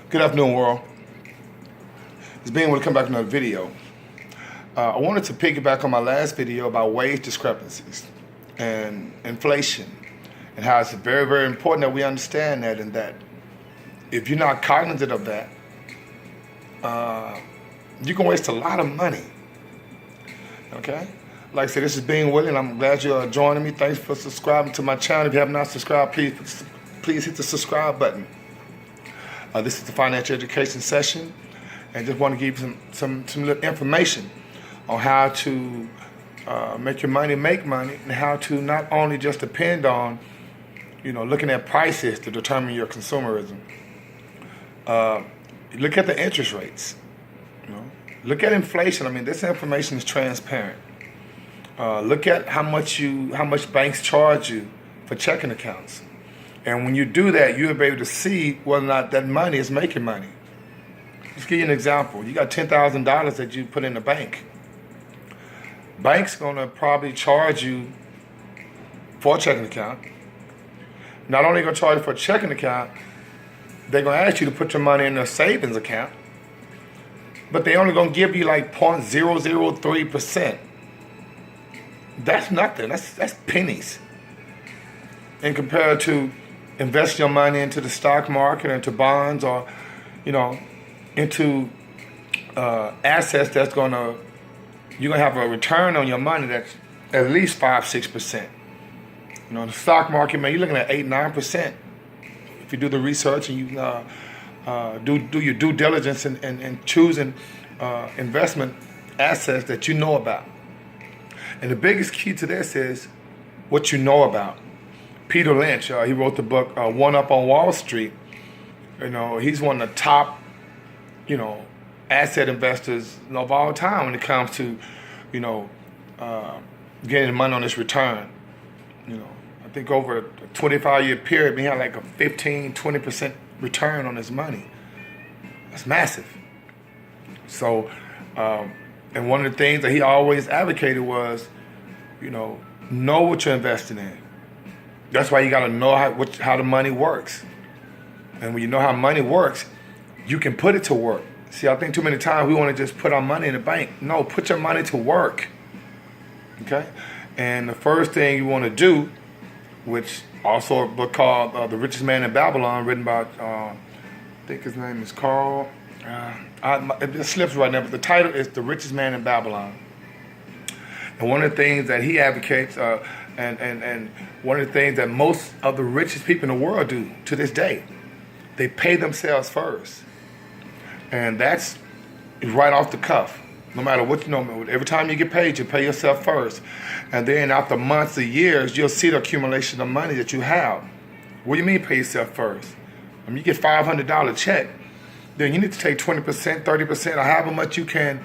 Good afternoon, world. It's being able to come back to another video. I wanted to piggyback on my last video about wage discrepancies and inflation and how it's very, very important that we understand that, and that if you're not cognizant of that, you can waste a lot of money. Okay? Like I said, this is Being Willie. I'm glad you're joining me. Thanks for subscribing to my channel. If you have not subscribed, please hit the subscribe button. This is the financial education session, and just want to give you some little information on how to make your money make money, and how to not only just depend on, looking at prices to determine your consumerism. Look at the interest rates. Look at inflation. I mean, this information is transparent. Look at how much banks charge you for checking accounts. And when you do that, you'll be able to see whether or not that money is making money. Let's give you an example. You got $10,000 that you put in the bank. Bank's gonna probably charge you for a checking account. Not only gonna charge you for a checking account, they're gonna ask you to put your money in a savings account, but they only gonna give you like 0.003%. That's nothing. That's pennies. And compared to invest your money into the stock market, into bonds, or into assets that's you're gonna have a return on your money that's at least 5-6%. The stock market, man, you're looking at 8-9%. If you do the research and you do your due diligence and choosing investment assets that you know about. And the biggest key to this is what you know about. Peter Lynch, he wrote the book One Up on Wall Street. He's one of the top, asset investors of all time when it comes to, getting money on this return. I think over a 25-year period, he had like a 15-20% return on his money. That's massive. So, and one of the things that he always advocated was, know what you're investing in. That's why you got to know how the money works. And when you know how money works, you can put it to work. See, I think too many times we want to just put our money in the bank. No, put your money to work. Okay? And the first thing you want to do, which also a book called The Richest Man in Babylon, written by, I think his name is Carl. It slips right now, but the title is The Richest Man in Babylon. And one of the things that he advocates, and one of the things that most of the richest people in the world do to this day, they pay themselves first. And that's right off the cuff. No matter what, every time you get paid, you pay yourself first. And then after months or years, you'll see the accumulation of money that you have. What do you mean pay yourself first? I mean, you get $500 check, then you need to take 20%, 30%, or however much you can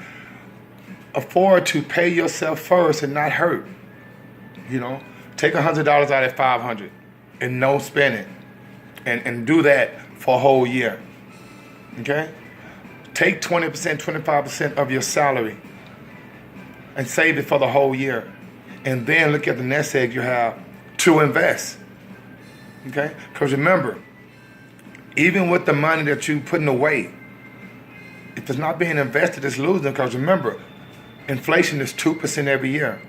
afford to pay yourself first and not hurt. Take $100 out of $500 and no spend it. And do that for a whole year. Okay? Take 20%, 25% of your salary and save it for the whole year. And then look at the nest egg you have to invest. Okay? Because remember, even with the money that you're putting away, if it's not being invested, it's losing. Because remember, inflation is 2% every year.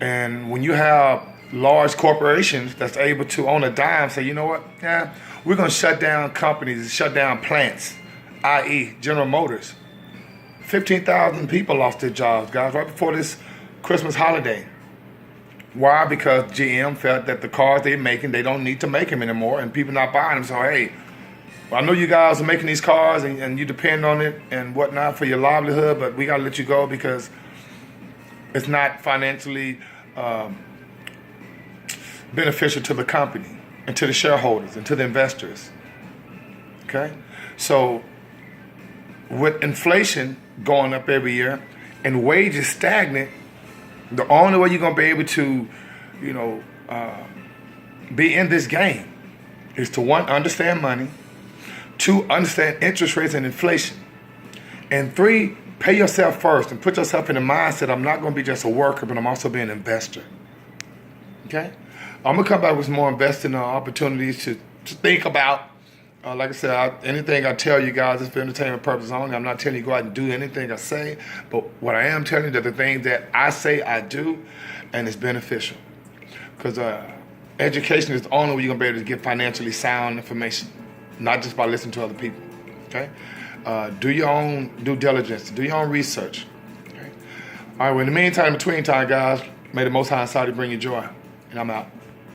And when you have large corporations that's able to, on a dime, say, you know what, we're going to shut down companies, shut down plants, i.e. General Motors. 15,000 people lost their jobs, guys, right before this Christmas holiday. Why? Because GM felt that the cars they're making, they don't need to make them anymore, and people not buying them. So, hey, I know you guys are making these cars and you depend on it and whatnot for your livelihood, but we got to let you go because it's not financially beneficial to the company and to the shareholders and to the investors. Okay? So with inflation going up every year and wages stagnant, the only way you're going to be able to, be in this game is to, one, understand money, two, understand interest rates and inflation, and three, pay yourself first and put yourself in the mindset, I'm not going to be just a worker, but I'm also being an investor. Okay? I'm going to come back with some more investing opportunities to think about Like I said, anything I tell you guys is for entertainment purposes only. I'm not telling you to go out and do anything I say, but what I am telling you that the things that I say I do, and it's beneficial. Because education is the only way you're going to be able to get financially sound information, not just by listening to other people. Okay? Do your own due diligence. Do your own research. Okay? All right, well, in the meantime, in between time, guys, may the Most High Saudi bring you joy. And I'm out.